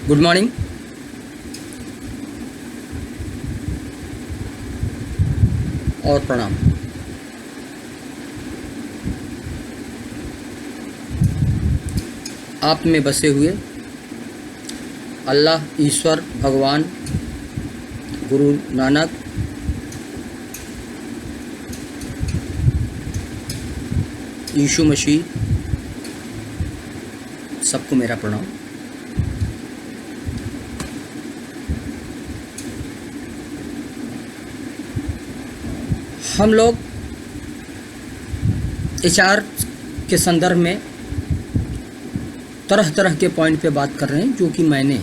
Good morning. और प्रणाम। आप में बसे हुए अल्लाह, ईश्वर, भगवान, गुरु नानक, यीशु मसीह, सबको मेरा प्रणाम। हम लोग एचआर के संदर्भ में तरह तरह के पॉइंट पे बात कर रहे हैं, जो कि मैंने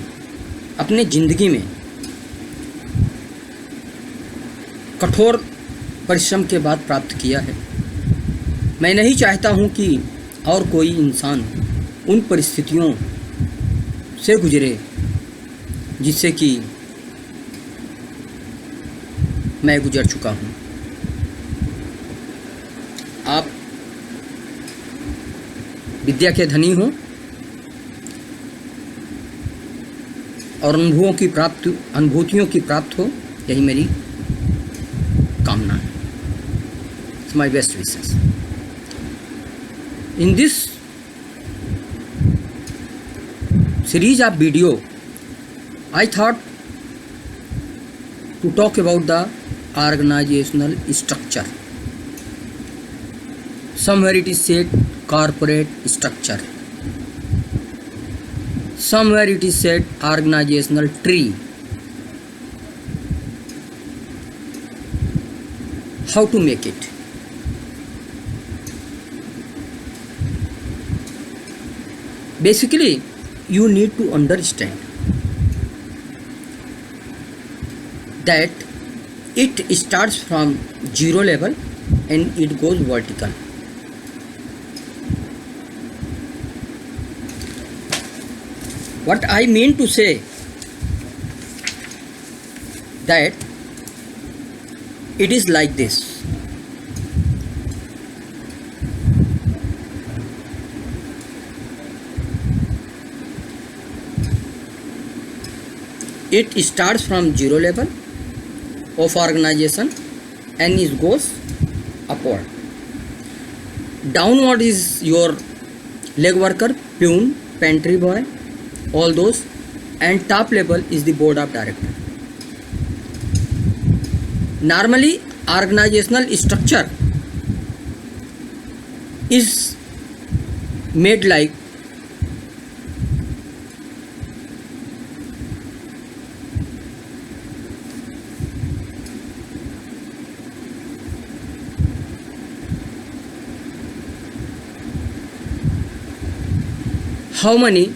अपने ज़िंदगी में कठोर परिश्रम के बाद प्राप्त किया है। मैं नहीं चाहता हूं कि और कोई इंसान उन परिस्थितियों से गुजरे जिससे कि मैं गुजर चुका हूं। आप विद्या के धनी हो और अनुभूतियों की प्राप्त हो, यही मेरी कामना है। It's my best wishes. In this series of video, I thought to talk about the organizational structure. Somewhere it is said corporate structure. Somewhere it is said organizational tree. How to make it? Basically, you need to understand that it starts from zero level and it goes vertical. What I mean to say that it is like this. It starts from zero level of organization and it goes upward. Downward is your leg worker, peon, pantry boy, all those, and top level is the board of director. Normally, organizational structure is made like how many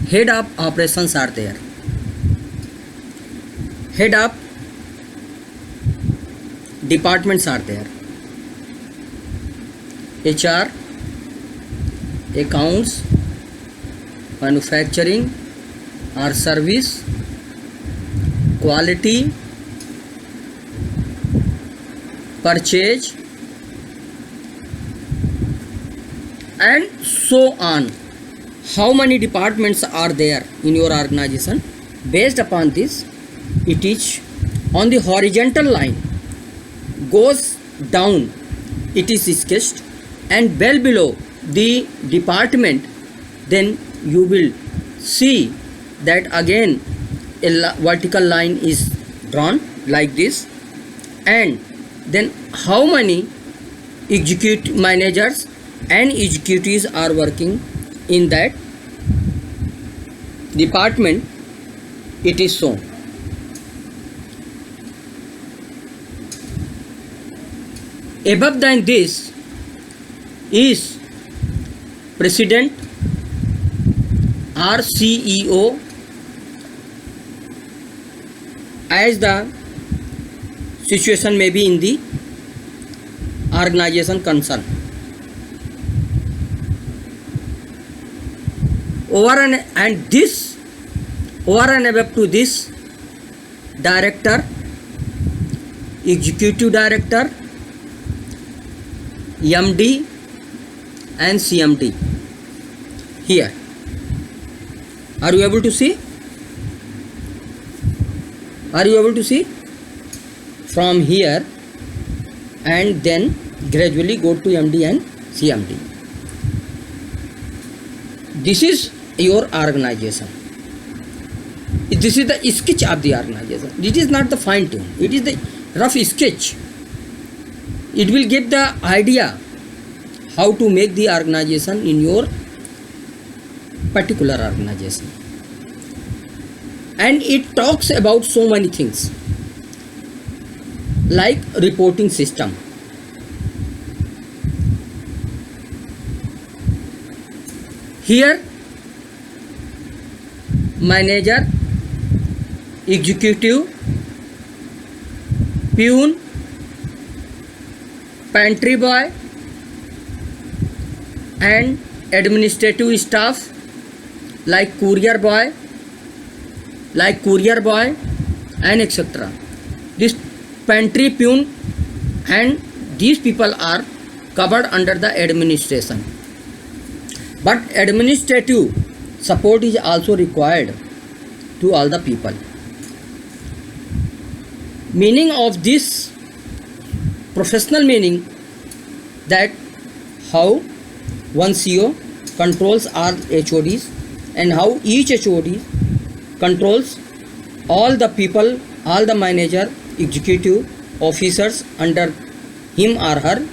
head of operations are there, head of departments are there, HR, accounts, manufacturing or service, quality, purchase, and so on. How many departments are there in your organization? Based upon this, it is on the horizontal line goes down, it is sketched, and well below the department, then you will see that again a vertical line is drawn like this, and then how many executive managers and executives are working in that department, it is shown. Above than this is president or CEO as the situation may be in the organization concerned. Over and above to this, director, executive director, MD and CMD here. Are you able to see? Are you able to see? From here and then gradually go to MD and CMD. This is your organization. This is the sketch of the organization. It is not the fine tune. It is the rough sketch. It will give the idea how to make the organization in your particular organization. And it talks about so many things like reporting system. Here manager, executive, peon, pantry boy and administrative staff like courier boy and etc. This pantry, peon and these people are covered under the administration. But administrative support is also required to all the people. Meaning of this professional meaning, that how one CEO controls all HODs and how each HOD controls all the people, all the manager, executive officers under him or her,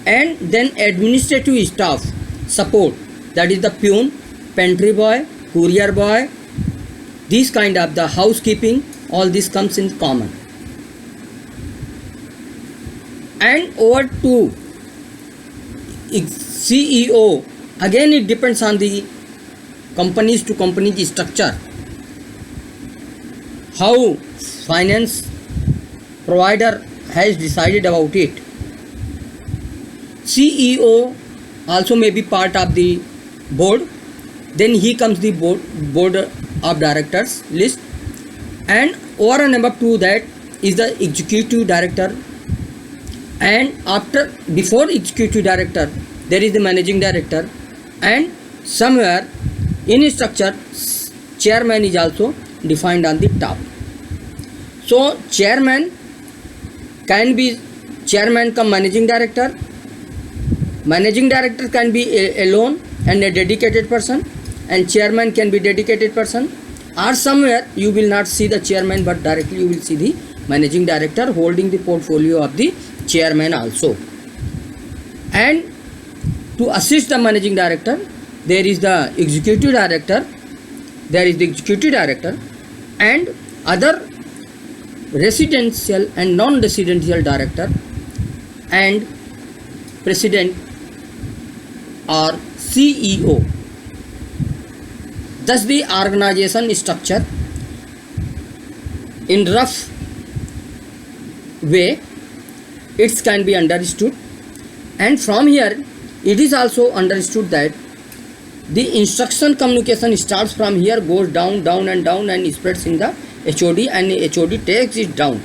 and then administrative staff support, that is the peon, pantry boy, courier boy, these kind of the housekeeping, all this comes in common. And over to CEO, again it depends on the companies to companies structure, how finance provider has decided about it. CEO also may be part of the board, then he comes the board of directors list, and over and above to that is the executive director, and before executive director there is the managing director, and somewhere in structure chairman is also defined on the top. So chairman can be chairman come managing director can be alone and a dedicated person, and chairman can be dedicated person, or somewhere you will not see the chairman but directly you will see the managing director holding the portfolio of the chairman also. And to assist the managing director there is the executive director, and other residential and non-residential director and president or CEO. Thus the organization structure in rough way it can be understood, and from here it is also understood that the instruction communication starts from here, goes down and spreads in the HOD, and the HOD takes it down,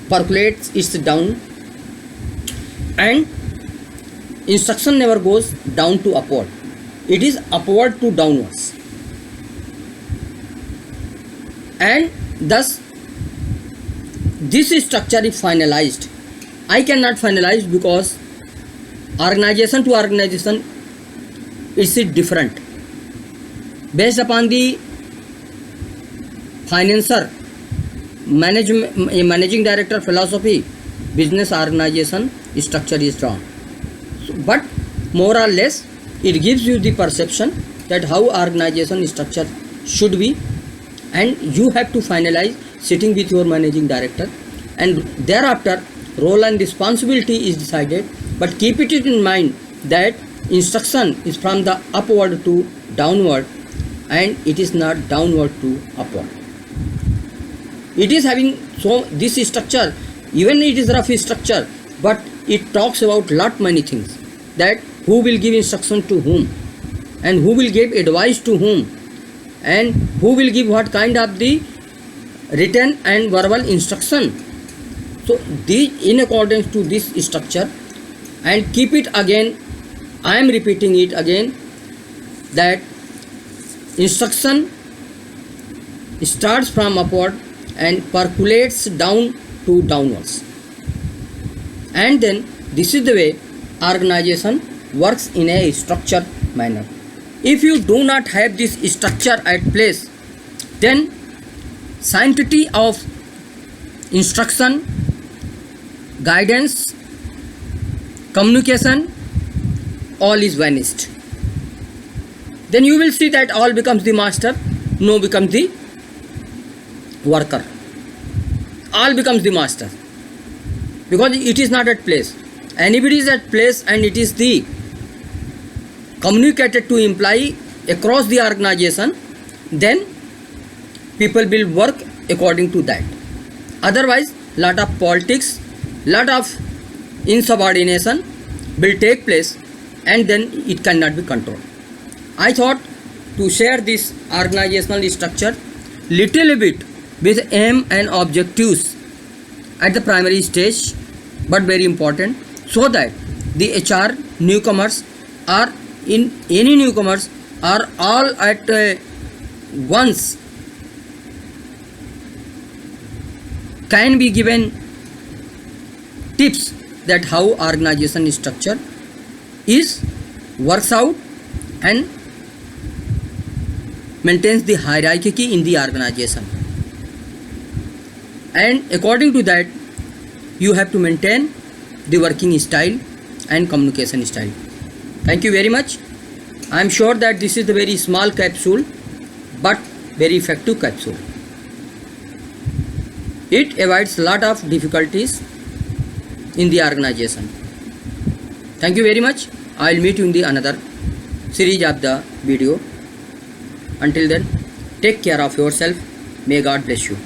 percolates it down, and instruction never goes down to upward, it is upward to downwards. And thus this structure is finalized. I cannot finalize because organization to organization is different based upon the financier, managing director philosophy, business organization structure is drawn. So, but more or less it gives you the perception that how organization structure should be, and you have to finalize sitting with your managing director, and thereafter role and responsibility is decided. But keep it in mind that instruction is from the upward to downward, and it is not downward to upward. It is having so this structure, even it is rough structure, but it talks about lot many things, that who will give instruction to whom, and who will give advice to whom, and who will give what kind of the written and verbal instruction. So these in accordance to this structure, and keep it again, I am repeating it again, that instruction starts from upward and percolates down to downwards. And then this is the way organization works in a structured manner. If you do not have this structure at place, then sanctity of instruction, guidance, communication, all is vanished. Then you will see that all becomes the master, no becomes the worker. All becomes the master because it is not at place. Anybody is at place and it is the communicated to employee across the organization, then people will work according to that. Otherwise, lot of politics, lot of insubordination will take place and then it cannot be controlled. I thought to share this organizational structure little bit with aim and objectives at the primary stage, but very important, so that the HR newcomers or in any newcomers are all at once can be given tips that how organization structure is works out and maintains the hierarchy in the organization, and according to that you have to maintain the working style and communication style. Thank you very much. I am sure that this is a very small capsule but very effective capsule. It avoids lot of difficulties in the organization. Thank you very much. I will meet you in the another series of the video. Until then, take care of yourself. May God bless you.